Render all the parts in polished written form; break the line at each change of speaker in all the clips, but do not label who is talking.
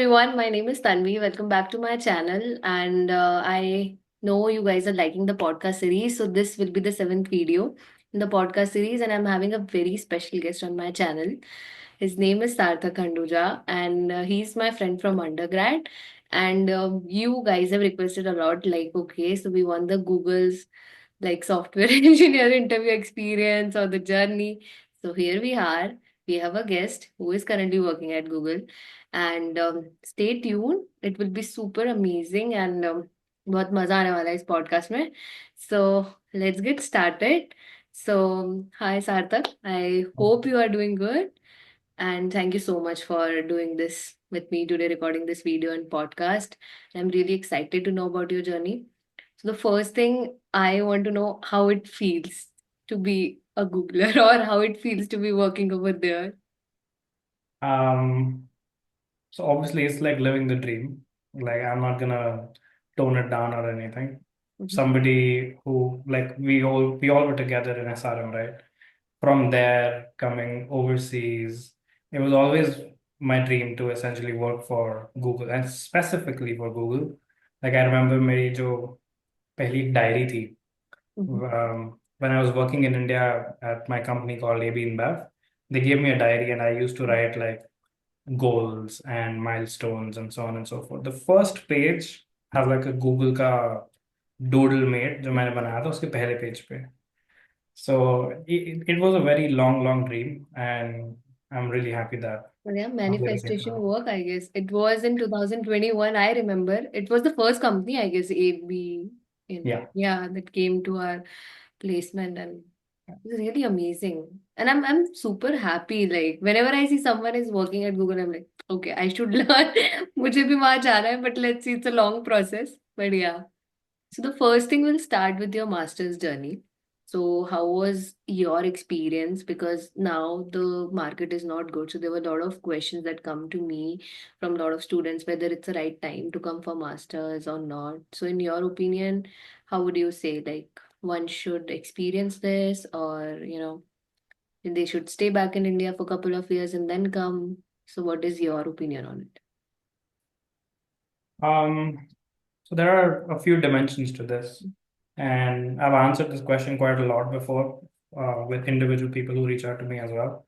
everyone, my name is Tanvi. Welcome back to my channel. And I know you guys are liking the podcast series. So, this will be the seventh video in the podcast series. And I'm having a very special guest on my channel. His name is SarthakKhanduja, and he's my friend from undergrad. And you guys have requested a lot, like, okay, so we want the Google's like software engineer interview experience or the journey. So here we are. We have a guest who is currently working at Google. And stay tuned. It will be super amazing and बहुत मजा आने वाला है इस podcast में. So let's get started. So hi Sarthak. I hope you are doing good. And thank you so much for doing this with me today, recording this video and podcast. I'm really excited to know about your journey. So the first thing I want to know how it feels to be a Googler or how it feels to be working over there.
Um, so obviously it's like living the dream. Like I'm not gonna tone it down or anything.
Mhm.
Somebody who like we all were together in SRM, right? From there coming overseas, it was always my dream to essentially work for Google and specifically for Google. Like I remember मेरी जो पहली diary थी
Mhm.
when I was working in India at my company called AB InBev, they gave me a diary and I used to write like goals and milestones and so on and so forth. The first page has like a Google का doodle made जो मैंने बनाया था उसके पहले page पे. So it was a very long dream and I'm really happy that
Well, yeah,
I'm living it
manifestation
now.
work, I guess. It was in 2021, I remember. It was the first company, I guess, AB in,
Yeah.
yeah, that came to our placement and it was really amazing. And I'm super happy. Like whenever I see someone is working at Google, I'm like, okay, I should learn. मुझे भी वहाँ जाना है, but let's see, it's a long process. But yeah. So the first thing we'll start with your master's journey. So how was your experience? Because now the market is not good. So there were a lot of questions that come to me from a lot of students, whether it's the right time to come for master's or not. So in your opinion, how would you say like one should experience this or they should stay back in India for a couple of years and then come? So what is your opinion on it?
Um, so there are a few dimensions to this, and I've answered this question quite a lot before with individual people who reach out to me as well.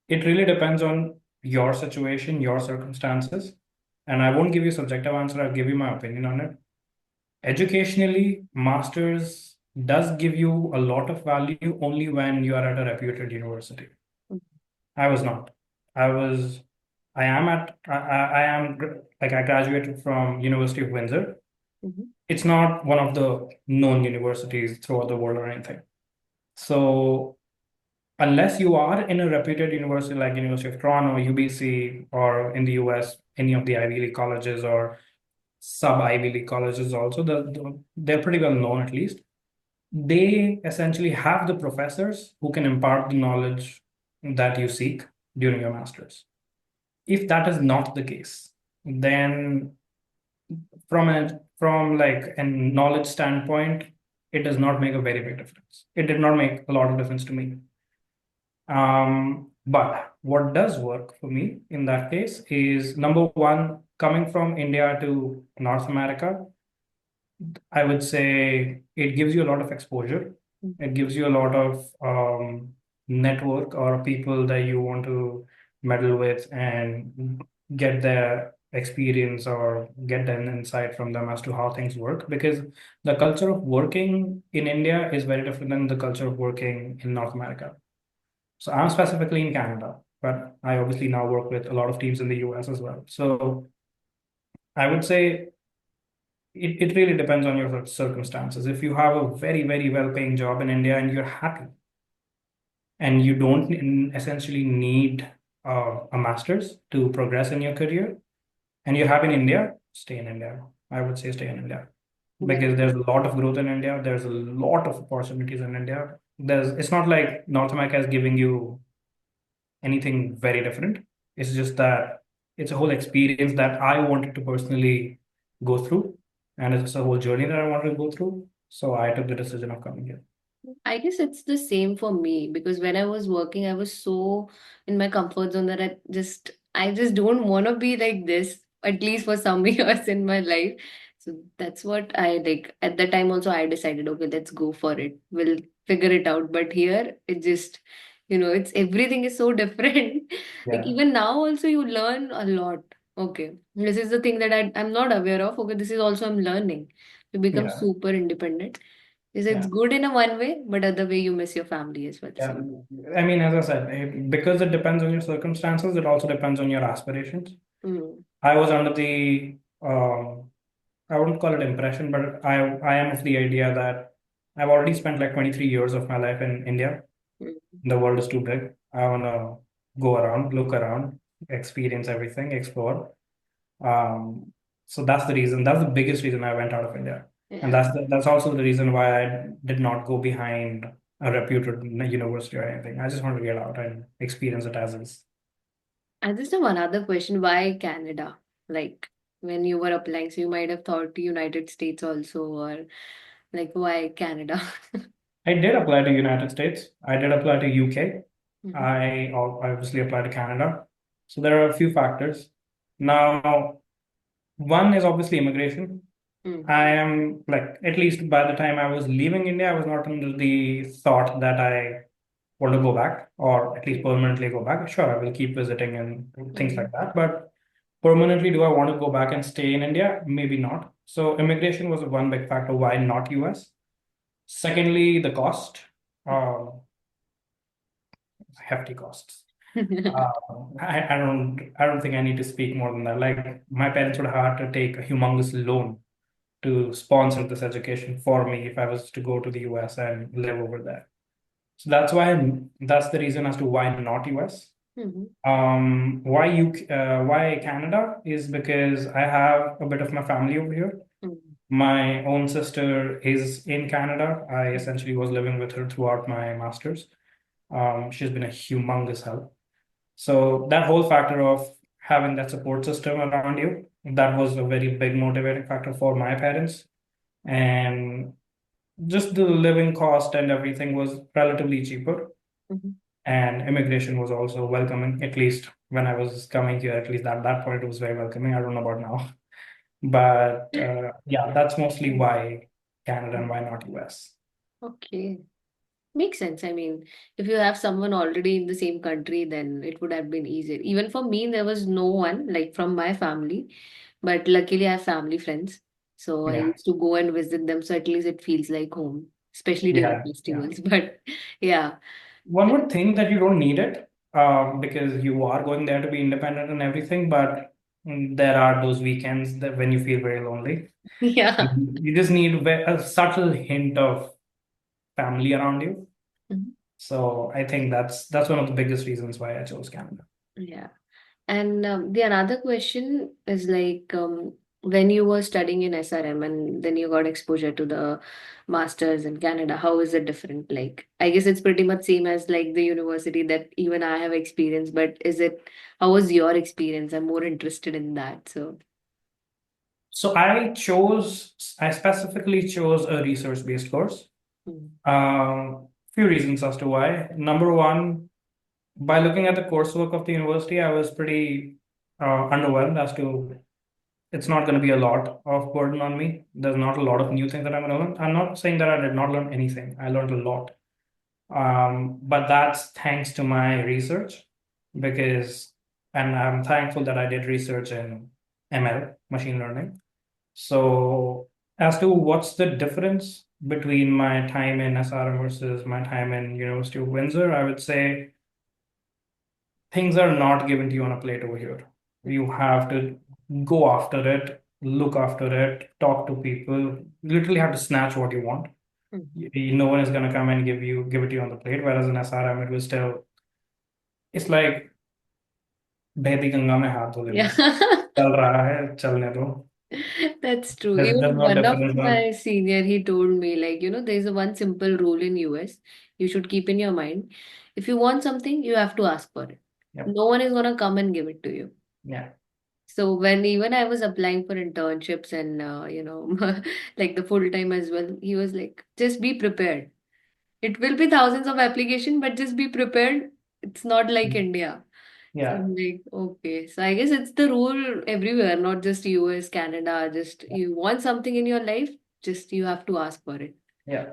It really depends on your situation, your circumstances, and I won't give you a subjective answer. I'll give you my opinion on it. Educationally, masters does give you a lot of value only when you are at a reputed university. I was not. I was. I am at. I am like I graduated from University of Windsor.
Mhm.
It's not one of the known universities throughout the world or anything. So unless you are in a reputed university like University of Toronto, UBC, or in the US, any of the Ivy League colleges or sub Ivy League colleges, also they're pretty well known at least. They essentially have the professors who can impart the knowledge that you seek during your masters. If that is not the case, then from like a knowledge standpoint, it does not make a very big difference. It did not make a lot of difference to me. But what does work for me in that case is number one, coming from India to North America, I would say it gives you a lot of exposure. It gives you a lot of network or people that you want to meddle with and get their experience or get an insight from them as to how things work. Because the culture of working in India is very different than the culture of working in North America. So I'm specifically in Canada, but I obviously now work with a lot of teams in the US as well. So I would say it really depends on your circumstances. If you have a very well-paying job in India and you're happy and you don't essentially need a master's to progress in your career and you're happy in India, stay in India. I would say stay in India
Yeah.
because there's a lot of growth in India. There's a lot of opportunities in India. It's not like North America is giving you anything very different. It's just that it's a whole experience that I wanted to personally go through, and it's a whole journey that I wanted to go through. So I took the decision of coming here.
I guess it's the same for me because when I was working, I was so in my comfort zone that I just don't want to be like this. at least for some years in my life. So that's what I like. At the time also I decided, okay, let's go for it. We'll figure it out. But here it just, it's everything is so different. Like
Yeah,
even now also you learn a lot. Okay, this is the thing that I'm not aware of. Okay, this is also I'm learning. You become
yeah,
super independent. Is it's
yeah,
good in a one way, but other way you miss your family as well.
yeah.
So.
I mean, as I said, because it depends on your circumstances, it also depends on your aspirations.
Mm,
I was under the I wouldn't call it impression, but I am of the idea that I've already spent like 23 years of my life in India.
mm.
The world is too big. I wanna go around, look around, experience everything, explore. Um, so that's the reason. That's the biggest reason I went out of India, and
Yeah.
that's also the reason why I did not go behind a reputed university or anything. I just wanted to get out and experience it as is.
And just one other question, why Canada? Like when you were applying, so you might have thought United States also, or like why Canada?
I did apply to United States. I did apply to UK.
Mhm,
I obviously applied to Canada. So there are a few factors. Now, one is obviously immigration.
mm,
I am like, at least by the time I was leaving India, I was not under the thought that I want to go back or at least
mm,
permanently go back. Sure, I will keep visiting and things
mhm,
like that. But permanently, do I want to go back and stay in India? Maybe not. So immigration was one big factor why not US. Secondly, the cost, um, hefty costs. I don't think I need to speak more than that. Like my parents would have had to take a humongous loan to sponsor this education for me if I was to go to the US and live over there. So that's the reason as to why not US.
mhm,
Why Canada is because I have a bit of my family over here.
mm,
My own sister is in Canada. I essentially was living with her throughout my master's. She's been a humongous help. So that whole factor of having that support system around you, that was a very big motivating factor for my parents. And just the living cost and everything was relatively cheaper.
mhm.
And immigration was also welcoming, at least when I was coming here, at least at that point, it was very welcoming. I don't know about now. But yeah, that's mostly why Canada and why not US.
Okay. Makes sense. I mean, if you have someone already in the same country, then it would have been easier. Even for me, there was no one like from my family, but luckily I have family friends. So I
Yeah,
used to go and visit them. So at least it feels like home, especially during
yeah, yeah.
festivals. But yeah.
One would think that you don't need it because you are going there to be independent and everything, but there are those weekends that when you feel very lonely,
Yeah.
you just need a subtle hint of family around you.
Mhm.
So I think that's one of the biggest reasons why I chose Canada.
Yeah. And the another question is like when you were studying in SRM and then you got exposure to the masters in Canada, how is it different? Like, I guess it's pretty much same as like the university that even I have experienced, but how was your experience? I'm more interested in that. So,
So I specifically chose a research-based course.
mm,
Few reasons as to why. Number one, by looking at the coursework of the university, I was pretty underwhelmed as to it's not going to be a lot of burden on me. There's not a lot of new things that I'm going to learn. I'm not saying that I did not learn anything. I learned a lot. But that's thanks to my research because, and I'm thankful that I did research in ML, machine learning. So, as to what's the difference between my time in SRM versus my time in University of Windsor, I would say things are not given to you on a plate over here. You have to go after it, look after it, talk to people. You literally have to snatch what you want.
mm.
No one is going to come and give it to you on the plate. Whereas in SRM, it was still it's like बहती गंगा में हाथ धो लेना
Yeah.
चल रहा है चलने दो.
That's true.
There's
Even
no
one of
difference on.
my senior, he told me like, there's a one simple rule in US you should keep in your mind. If you want something, you have to ask for it.
Yep.
No one is gonna come and give it to you.
Yeah.
So when even I was applying for internships and like the full time as well, he was like, just be prepared. It will be thousands of application, but just be prepared. It's not like India. So
Yeah,
I'm like, okay. So I guess it's the rule everywhere, not just US, Canada. Just you want something in your life, just you have to ask for it.
yeah.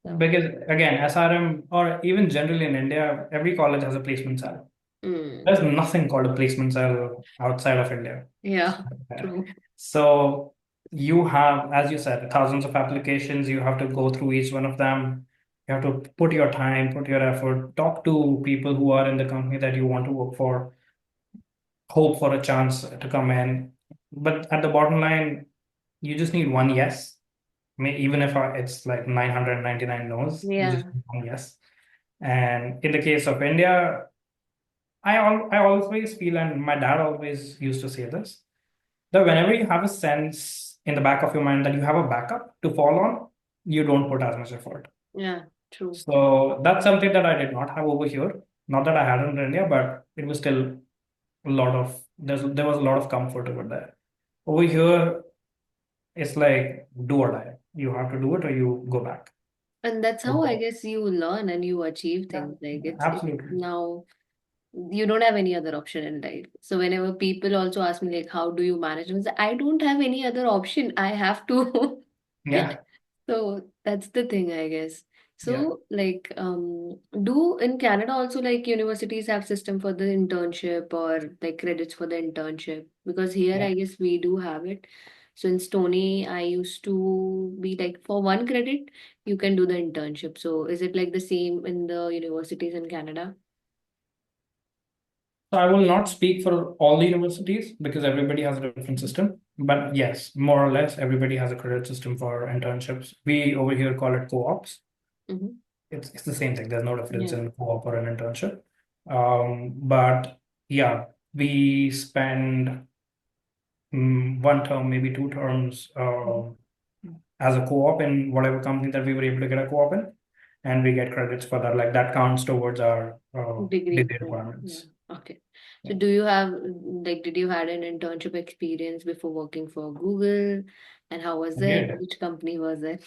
So,
Because again, SRM or even generally in India, every college has a placement cell.
mm,
There's nothing called a placement cell outside of India.
yeah,
Yeah.
true.
So you have, as you said, thousands of applications. You have to go through each one of them. You have to put your time, put your effort, talk to people who are in the company that you want to work for, hope for a chance to come in. But at the bottom line, you just need one yes. Even if it's like 999 no's, you just
Yeah.
need one yes. And in the case of India, I always feel, and my dad always used to say this, that whenever you have a sense in the back of your mind that you have a backup to fall on, you don't put as much effort.
Yeah, true.
So that's something that I did not have over here. Not that I had in India, but it was still a lot of there was a lot of comfort over there. Over here, it's like do or die. You have to do it or you go back.
And that's how I
So,
guess you learn and you achieve
yeah,
things. Like it's
absolutely.
now you don't have any other option in life. So whenever people also ask me like, how do you manage? I say, I don't have any other option. I have to.
Yeah,
So that's the thing, I guess.
yeah,
So like, do in Canada also like universities have system for the internship or like credits for the internship? Because here
yeah.
I guess we do have it. So in Stony, I used to be like for one credit, you can do the internship. So is it like the same in the universities in Canada?
So I will not speak for all the universities because everybody has a different system. But yes, more or less, everybody has a credit system for internships. We over here call it co-ops.
Mm-hmm.
It's the same thing. There's no difference
Yeah.
in co-op or an internship. But yeah, we spend one term, maybe two terms as a co-op in whatever company that we were able to get a co-op in, and we get credits for that. Like that counts towards our
Degree.
degree
Yeah.
requirements.
Okay. So
Yeah.
do you have like did you had an internship experience before working for Google? And how was
I
it?
did.
Which company was it?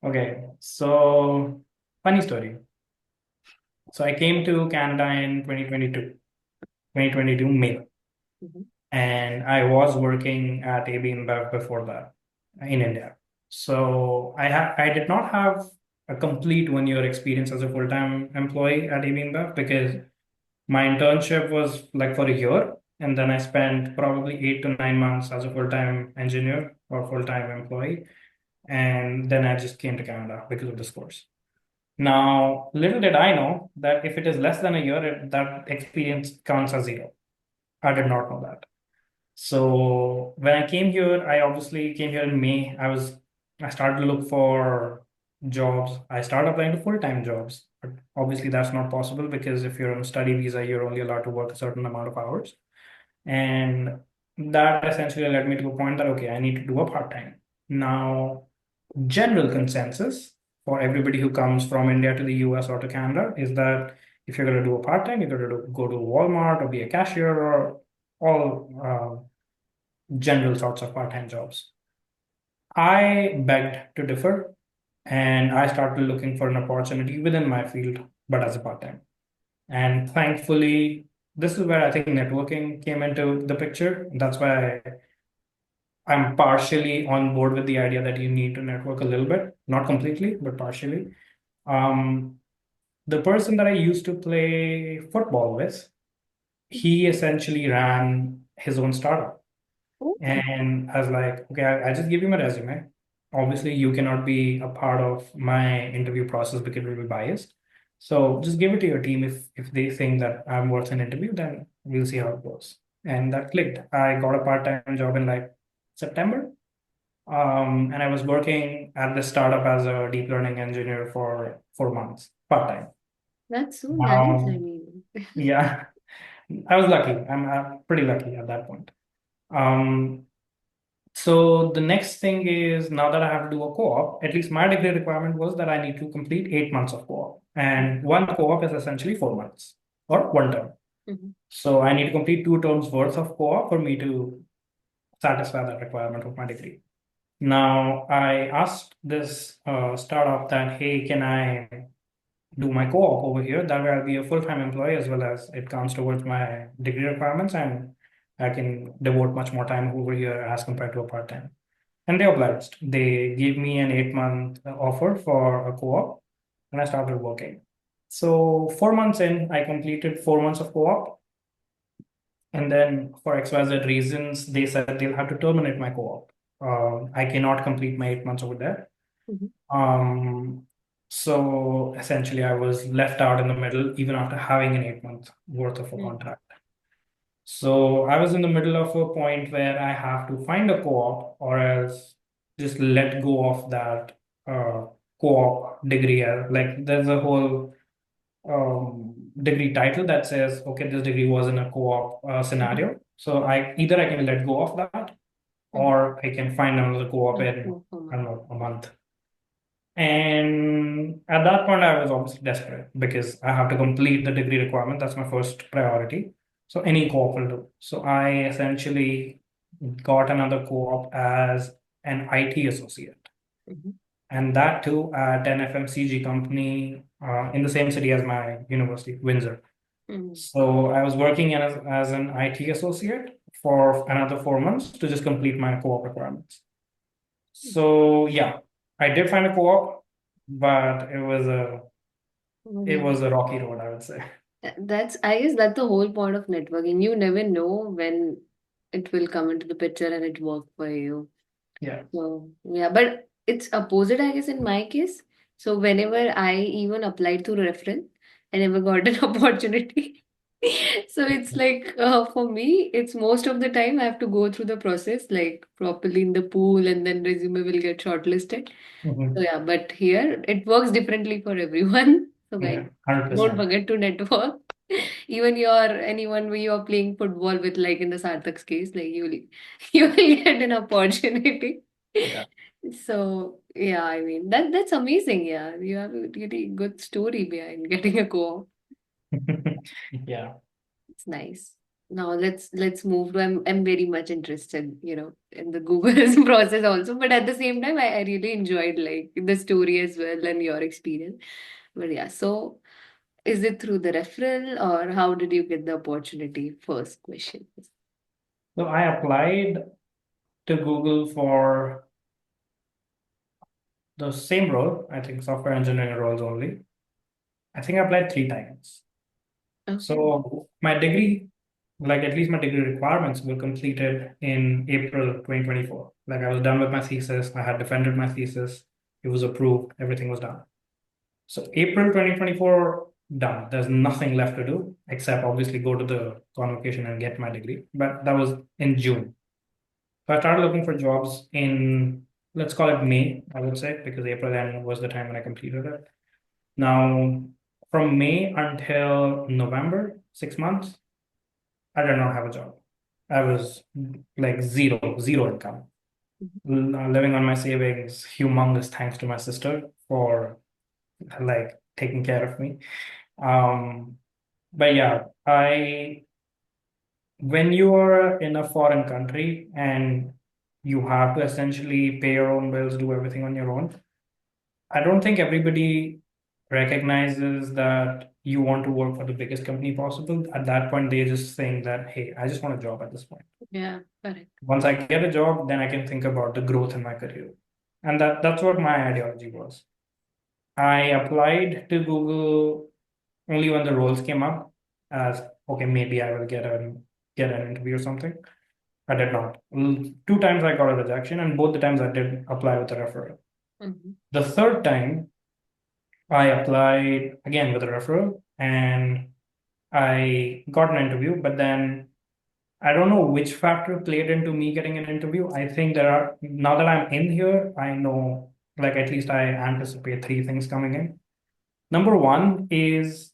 Okay, so funny story. So I came to Canada in 2022 May,
Mhm.
and I was working at AB InBev before that in India. So I did not have a complete 1 year experience as a full-time employee at AB InBev because my internship was like for a year, and then I spent probably 8 to 9 months as a full-time engineer or full-time employee, and then I just came to Canada because of this course. Now, little did I know that if it is less than a year, that experience counts as zero. I did not know that. So when I came here, I obviously came here in May. I started to look for jobs. I started applying to full-time jobs, but obviously that's not possible because if you're on a study visa, you're only allowed to work a certain amount of hours. And that essentially led me to a point that, okay, I need to do a part-time. Now, general consensus for everybody who comes from India to the US or to Canada is that if you're going to do a part-time, you're going to go to Walmart or be a cashier or all general sorts of part-time jobs. I begged to differ and I started looking for an opportunity within my field, but as a part-time. And thankfully, this is where I think networking came into the picture. That's why I'm partially on board with the idea that you need to network a little bit, not completely, but partially. Um, the person that I used to play football with, he essentially ran his own startup.
Oh,
And I was like, okay, I just give you my resume. Obviously, you cannot be a part of my interview process because it will be biased. So just give it to your team. If they think that I'm worth an interview, then we'll see how it goes. And that clicked. I got a part-time job in like September. And I was working at this startup as a deep learning engineer for 4 months, part-time.
that's so nice. I
Now,
mean,
yeah, I was lucky. I'm pretty lucky at that point. Um, So the next thing is now that I have to do a co-op, at least my degree requirement was that I need to complete 8 months of co-op. And one co-op is essentially 4 months or one term.
Mhm.
So I need to complete 2 terms worth of co-op for me to satisfy that requirement of my degree. Now I asked this startup that, hey, can I do my co-op over here. That way I'll be a full-time employee as well as it counts towards my degree requirements and I can devote much more time over here as compared to a part-time. And they obliged. They gave me an 8-month offer for a co-op and I started working. So 4 months in, I completed 4 months of co-op. And then for XYZ reasons, they said they'll have to terminate my co-op. I cannot complete my 8 months over there.
Mhm.
Um, so essentially, I was left out in the middle, even after having an 8 month worth of a
Mm.
contract. So I was in the middle of a point where I have to find a co-op or else just let go of that uh, co-op degree. Like there's a whole degree title that says, okay, this degree was in a co-op
Mhm.
scenario. So I can let go of that
Mhm.
or I can find another co-op
Like
in,
work from
I don't
home.
know, a month. And at that point, I was obviously desperate because I have to complete the degree requirement. That's my first priority. So any co-op will do. So I essentially got another co-op as an IT associate.
Mhm.
And that too at an FMCG company in the same city as my university, Windsor.
Mhm.
So I was working as an IT associate for another 4 months to just complete my co-op requirements. So yeah, I did find a co-op, but it
Mhm.
was a rocky road, I would say.
That's, I guess that's the whole point of networking. You never know when it will come into the picture and it work for you.
Yeah.
So yeah, but it's opposite, I guess, in my case. So whenever I even applied to reference, I never got an opportunity. So it's like for me, it's most of the time I have to go through the process like properly in the pool, and then resume will get shortlisted. So
Mhm.
yeah, but here it works differently for everyone. So guys,
Yeah,
don't
100%.
forget to network. Even anyone when you are playing football with, like in the Sarthak's case, like you will get an opportunity.
Yeah.
So yeah, I mean that's amazing. Yeah, you have a really good story behind getting a co-op.
Yeah.
It's nice. Now let's move to, I'm very much interested, in the Google's process also, but at the same time I really enjoyed like the story as well and your experience. But yeah, so is it through the referral or how did you get the opportunity? First question.
So I applied to Google for the same role, I think software engineering roles only. I think I applied 3 times.
Okay.
So my degree, like at least my degree requirements were completed in April 2024. Like I was done with my thesis, I had defended my thesis, it was approved, everything was done. So April 2024, done. There's nothing left to do except obviously go to the convocation and get my degree. But that was in June. So I started looking for jobs in, let's call it May, I would say, because April end was the time when I completed it. Now, from May until November, 6 months, I did not have a job. I was like zero income, living on my savings, humongous thanks to my sister for like taking care of me. Um, but yeah, when you are in a foreign country and you have to essentially pay your own bills, do everything on your own, I don't think everybody recognizes that you want to work for the biggest company possible. At that point, they just think that, hey, I just want a job at this point.
Yeah, correct.
Once I get a job, then I can think about the growth in my career. And that's what my ideology was. I applied to Google only when the roles came up as okay, maybe I will get an interview or something. I did not. 2 times I got a rejection, and both the times I did apply with a referral.
Mhm.
The third time I applied again with a referral, and I got an interview, but then I don't know which factor played into me getting an interview. I think there are, now that I'm in here, I know, like at least I anticipate 3 things coming in. Number one is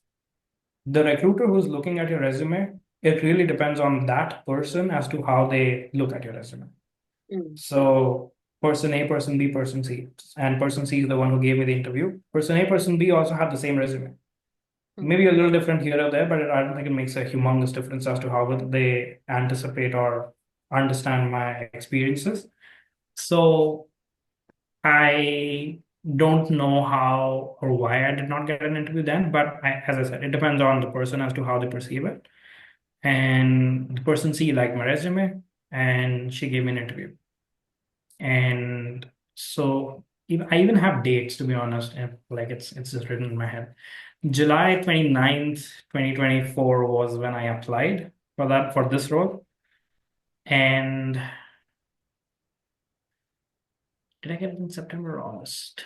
the recruiter who's looking at your resume. It really depends on that person as to how they look at your resume.
Mm.
So person A, person B, person C, and person C is the one who gave me the interview. Person A, person B also have the same resume.
Mm.
Maybe a little different here or there, but I don't think it makes a humongous difference as to how they anticipate or understand my experiences. So I Don't know how or why I did not get an interview then, but as I said, it depends on the person as to how they perceive it. And the person C liked my resume, and she gave me an interview. And so I even have dates, to be honest, and like it's just written in my head. July 29th, 2024 was when I applied for this role. And did I get it in September or August?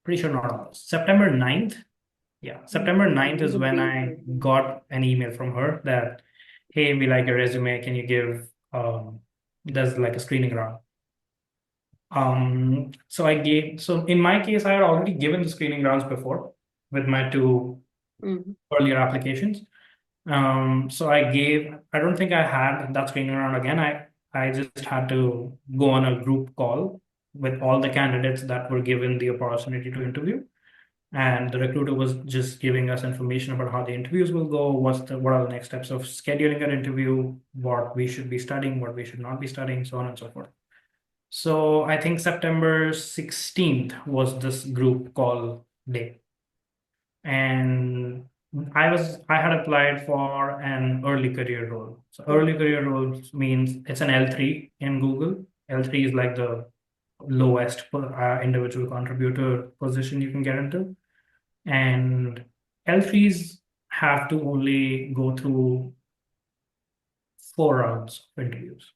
Pretty sure not August. September 9th. Yeah, September 9th is
The
when
date
I
was there.
got an email from her that, hey, we like your resume. Can you give there's like a screening round. So in my case, I had already given the screening rounds before with my two
Mhm.
earlier applications. I don't think I had that screening round again. I just had to go on a group call with all the candidates that were given the opportunity to interview. And the recruiter was just giving us information about how the interviews will go, what are the next steps of scheduling an interview, what we should be studying, what we should not be studying, so on and so forth. So I think September 16th was this group call day. And I had applied for an early career role. So early career roles means it's an L3 in Google. L3 is like the lowest individual contributor position you can get into. And L3s have to only go through 4 rounds of interviews.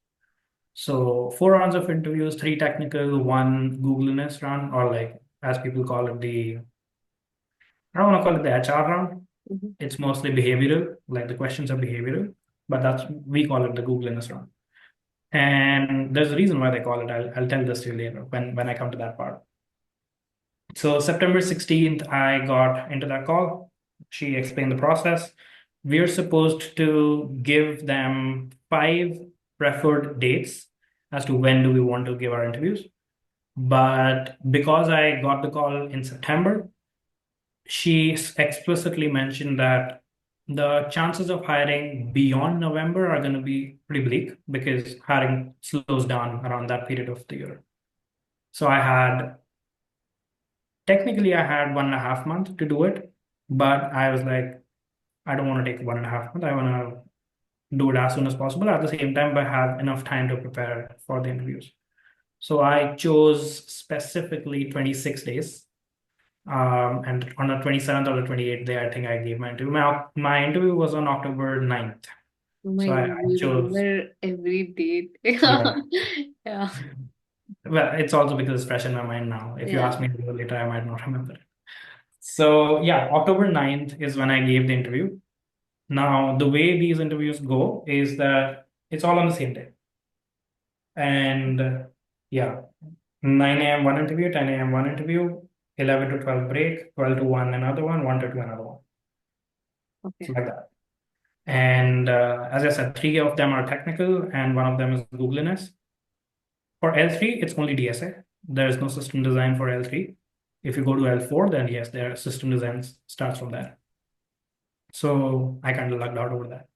So 4 rounds of interviews, three technical, one Googleness round, or like as people call it, I don't want to call it the HR round.
Mhm.
It's mostly behavioral, like the questions are behavioral, but we call it the Googleness round. And there's a reason why they call it. I'll tell this to you later when I come to that part. So September 16th, I got into that call. She explained the process. We're supposed to give them 5 preferred dates as to when do we want to give our interviews. But because I got the call in September, she explicitly mentioned that the chances of hiring beyond November are going to be pretty bleak because hiring slows down around that period of the year. So I had 1.5 months to do it, but I was like, I don't want to take 1.5 months. I want to do it as soon as possible. At the same time, I have enough time to prepare for the interviews. So I chose specifically 26 days. And on the 27th or the 28th day, I think I gave my interview. My interview was on October 9th.
Oh my
So I
God, you
chose,
remember every date.
yeah.
Yeah.
Well, it's also because it's fresh in my mind now. If you
Yeah.
ask me a little later, I might not remember it. So yeah, October 9th is when I gave the interview. Now, the way these interviews go is that it's all on the same day. And yeah, 9 a.m. one interview, 10 a.m. one interview, 11 to 12 break, 12 to 1 another one, 1 to 2 another one. So
Okay.
like that. And as I said, 3 of them are technical and one of them is Googliness. For L3, it's only DSA. There is no system design for L3. If you go to L4, then yes, their system design starts from there. So I kind of lucked out over that.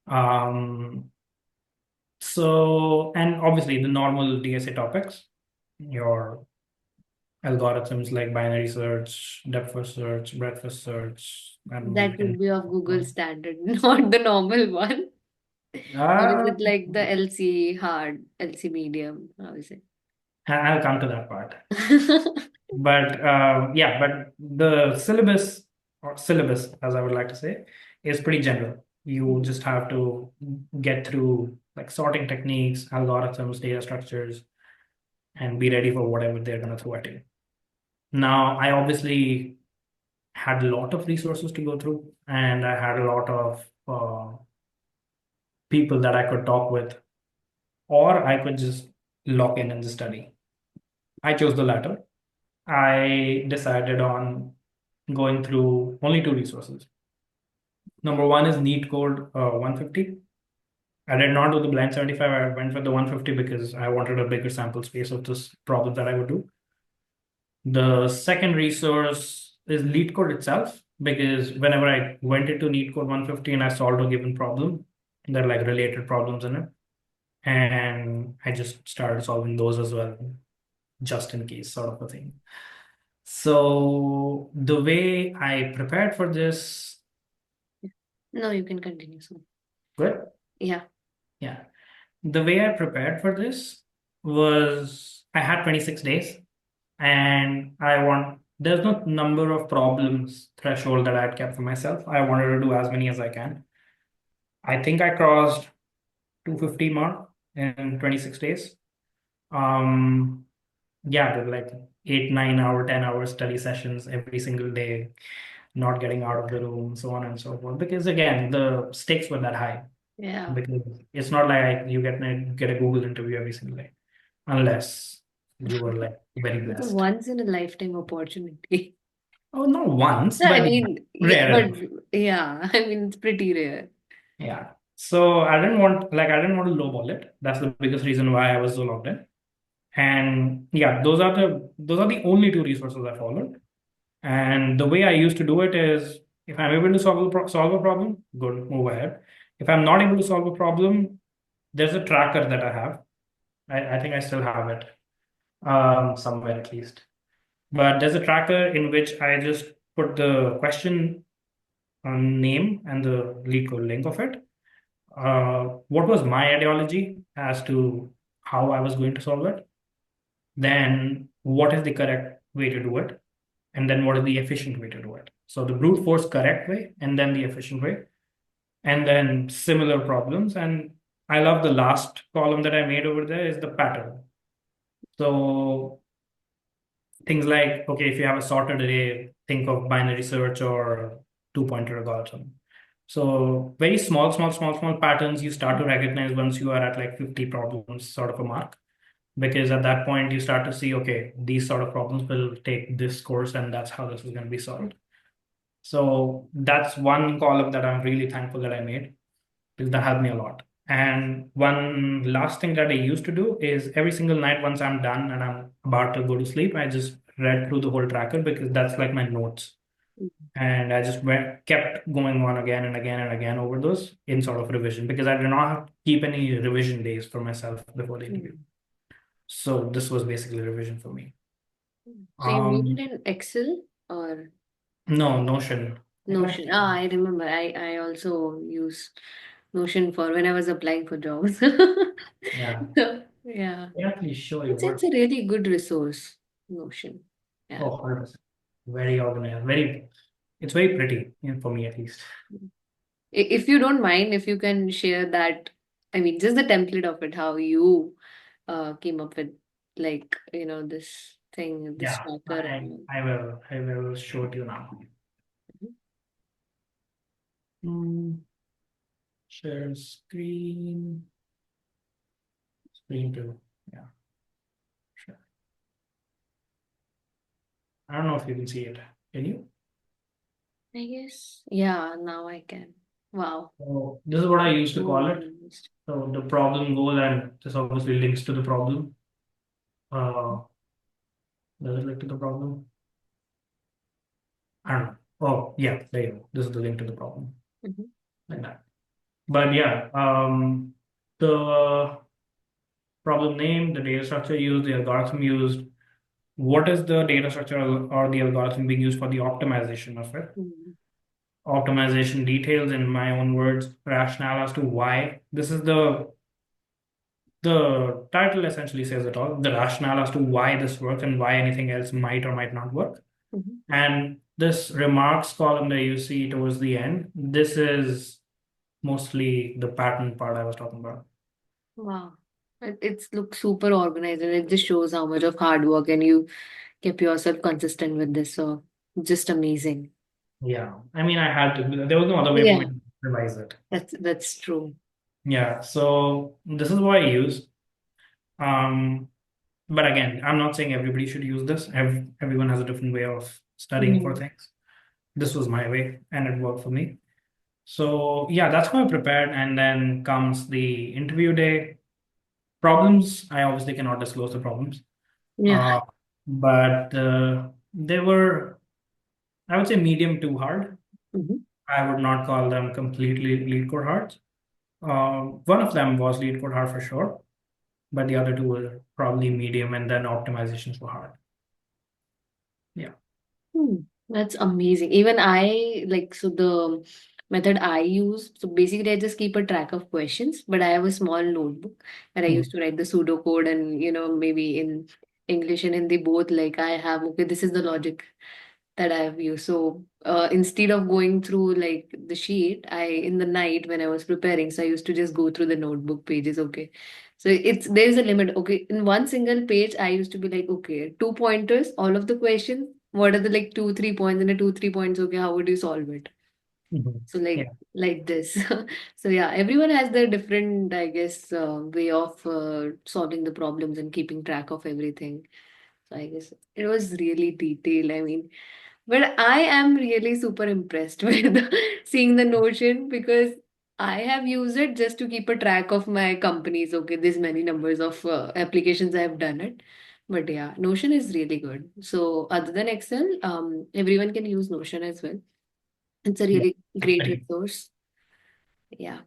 And obviously the normal DSA topics, your algorithms like binary search, depth first search, breadth first search, and we
That
can.
would be of Google standard, not the normal one. Or is
Uh,
it like the LC hard, LC medium? How is it?
I'll come to that part. But yeah, but the syllabus or syllabus, as I would like to say, is pretty general. You just have to get through like sorting techniques, algorithms, data structures, and be ready for whatever they're going to throw at you. Now, I obviously had a lot of resources to go through, and I had a lot of people that I could talk with, or I could just lock in and just study. I chose the latter. I decided on going through only 2 resources. Number one is Neat Code 150. I did not do the blind 75. I went with the 150 because I wanted a bigger sample space of this problem that I would do. The second resource is Lead Code itself, because whenever I went into Neat Code 150 and I solved a given problem, there are like related problems in it. And I just started solving those as well. just in case sort of a thing. So the way I prepared for this,
No, you can continue. So,
good,
yeah.
yeah. The way I prepared for this was I had 26 days and there's no number of problems threshold that I had kept for myself. I wanted to do as many as I can. I think I crossed 250 mark in 26 days. Um, yeah, there were like 8, 9 hour, 10 hour study sessions every single day, not getting out of the room, so on and so forth. Because again, the stakes were that high.
Yeah.
Because it's not like you get a Google interview every single day, unless you were like very
It's a
blessed.
once in a lifetime opportunity.
Oh, not once,
No, I
but
mean, yeah,
rare
but
enough.
yeah, I mean, it's pretty rare.
Yeah. So I didn't want to lowball it. That's the biggest reason why I was so locked in. And yeah, those are the only two resources I followed. And the way I used to do it is if I'm able to solve a problem, good, move ahead. If I'm not able to solve a problem, there's a tracker that I have. I think I still have it somewhere at least. But there's a tracker in which I just put the question name and the lead code link of it. What was my ideology as to how I was going to solve it? Then what is the correct way to do it? And then what is the efficient way to do it? So the brute force correct way, and then the efficient way, and then similar problems. And I love the last column that I made over there is the pattern. So things like, okay, if you have a sorted array, think of binary search or two-pointer algorithm. So very small patterns you start to recognize once you are at like 50 problems sort of a mark. Because at that point you start to see, okay, these sort of problems will take this course and that's how this is going to be solved. So that's one column that I'm really thankful that I made because that helped me a lot. And one last thing that I used to do is every single night, once I'm done and I'm about to go to sleep, I just read through the whole tracker because that's like my notes. And I just kept going on again and again and again over those in sort of revision because I did not keep any revision days for myself before the interview.
Mm.
So this was basically revision for me.
So you made it
Um,
in Excel or
no, Notion. I think
Notion? Ah, I remember. I also used Notion for when I was applying for jobs.
yeah.
So, yeah.
Yeah, please show your
It's
work.
a really good resource, Notion. Yeah.
Oh, 100%. Very organized. It's very pretty, for me at least.
If you don't mind, if you can share that, I mean, just the template of it, how you came up with like, this thing, this
Yeah,
tracker and all.
I will show it you now. Hmm, share screen two. Yeah, sure. I don't know if you can see it. Can you?
I guess. Yeah, now I can. Wow.
So this is what I used to
So
call it.
organized.
So the problem goal, and this obviously links to the problem. Uh, does it link to the problem? I don't know. Oh, yeah, there you go. This is the link to the problem.
Mhm.
Like that. But yeah, the problem name, the data structure used, the algorithm used, what is the data structure or the algorithm being used for the optimization of it?
Mhm.
Optimization details in my own words, rationale as to why. This is the title essentially says it all, the rationale as to why this works and why anything else might or might not work.
Mhm.
And this remarks column that you see towards the end, this is mostly the pattern part I was talking about.
Wow. It's looks super organized and it just shows how much of hard work and you kept yourself consistent with this. So just amazing.
Yeah, I mean, I had to. There was no other way for me
Yeah,
to revise it.
that's true.
Yeah, so this is what I use. Um, but again, I'm not saying everybody should use this. Everyone has a different way of studying for
Mhm.
things. This was my way, and it worked for me. So yeah, that's how I prepared. And then comes the interview day. Problems, I obviously cannot disclose the problems.
Yeah.
Uh, but they were, I would say, medium to hard.
Mhm.
I would not call them completely lead code hard. One of them was lead code hard for sure. but the other two were probably medium, and then optimizations were hard. Yeah.
Hmm, that's amazing. Even I like so the method I use. So basically, I just keep a track of questions, but I have a small notebook and I used
Mhm.
to write the pseudocode and maybe in English and Hindi both. Like I have okay, this is the logic that I have used. So instead of going through like the sheet, I in the night when I was preparing, so I used to just go through the notebook pages. Okay, so it's there's a limit. Okay, in one single page, I used to be like, okay, two pointers, all of the questions. What are the like two, 3 points and a two, 3 points? Okay, how would you solve it?
Mhm.
So
Yeah.
like this. So yeah, everyone has their different, I guess, way of solving the problems and keeping track of everything. So I guess it was really detailed. I mean, but I am really super impressed with seeing the Notion because I have used it just to keep a track of my companies. Okay, this many numbers of applications I have done it. But yeah, Notion is really good. So other than Excel, everyone can use Notion as well. It's a
Yeah.
really great
Agree.
resource. Yeah.